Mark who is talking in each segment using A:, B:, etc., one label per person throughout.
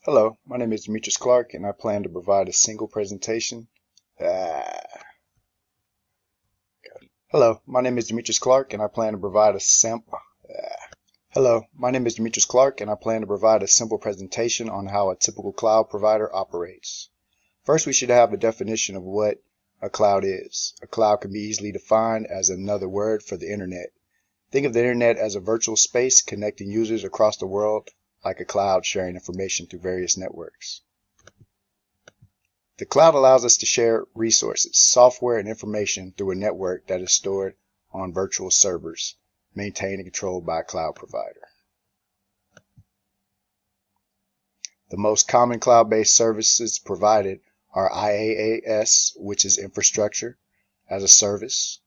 A: Hello, my name is Demetrius Clark, and I plan to provide a single presentation. Hello, my name is Demetrius Clark, and I plan to provide a simple. Hello, my name is Demetrius Clark, and I plan to provide a simple presentation on how a typical cloud provider operates. First, we should have a definition of what a cloud is. A cloud can be easily defined as another word for the internet. Think of the internet as a virtual space connecting users across the world, like a cloud sharing information through various networks. The cloud allows us to share resources, software, and information through a network that is stored on virtual servers, maintained and controlled by a cloud provider. The most common cloud-based services provided are IaaS, which is infrastructure as a service.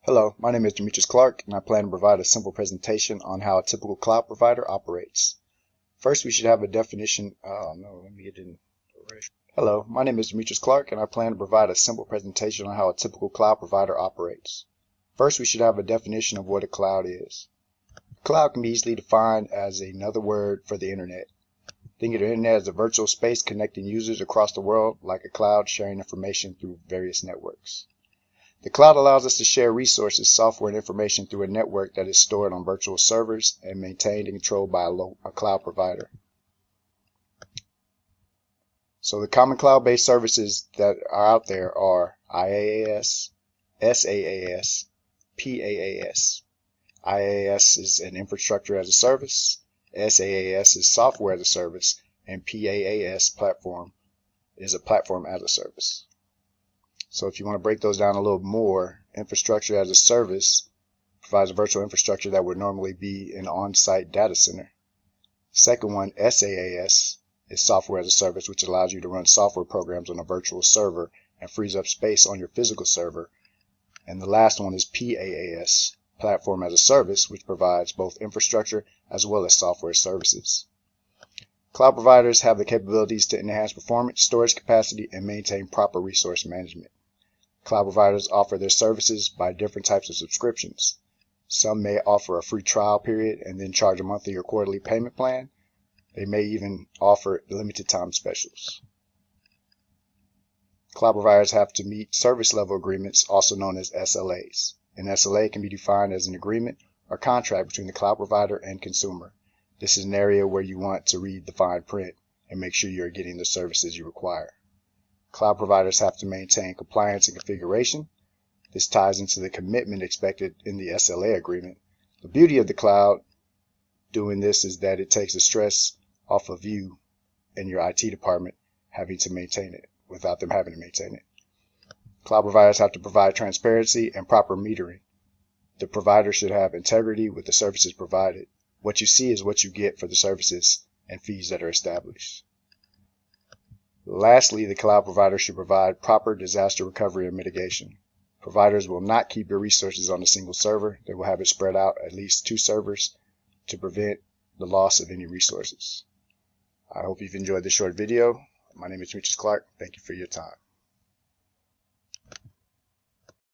A: Hello, my name is Demetrius Clark, and I plan to provide a simple presentation on how a typical cloud provider operates. First, we should have a definition. Hello, my name is Demetrius Clark, and I plan to provide a simple presentation on how a typical cloud provider operates. First, we should have a definition of what a cloud is. A cloud can be easily defined as another word for the internet. Think of the internet as a virtual space connecting users across the world, like a cloud sharing information through various networks. The cloud allows us to share resources, software, and information through a network that is stored on virtual servers and maintained and controlled by a cloud provider. So the common cloud-based services that are out there are IaaS, SaaS, PaaS. IaaS is an infrastructure as a service, SaaS is software as a service, and PaaS platform is a platform as a service. So if you want to break those down a little more, infrastructure as a service provides a virtual infrastructure that would normally be an on-site data center. Second one, SaaS, is software as a service, which allows you to run software programs on a virtual server and frees up space on your physical server. And the last one is PaaS, platform as a service, which provides both infrastructure as well as software services. Cloud providers have the capabilities to enhance performance, storage capacity, and maintain proper resource management. Cloud providers offer their services by different types of subscriptions. Some may offer a free trial period and then charge a monthly or quarterly payment plan. They may even offer limited time specials. Cloud providers have to meet service level agreements, also known as SLAs. An SLA can be defined as an agreement or contract between the cloud provider and consumer. This is an area where you want to read the fine print and make sure you're getting the services you require. Cloud providers have to maintain compliance and configuration. This ties into the commitment expected in the SLA agreement. The beauty of the cloud doing this is that it takes the stress off of you and your IT department having to maintain it without them having to maintain it. Cloud providers have to provide transparency and proper metering. The provider should have integrity with the services provided. What you see is what you get for the services and fees that are established. Lastly, the cloud provider should provide proper disaster recovery and mitigation. Providers will not keep your resources on a single server. They will have it spread out at least 2 servers to prevent the loss of any resources. I hope you've enjoyed this short video. My name is Demetrius Clark. Thank you for your time.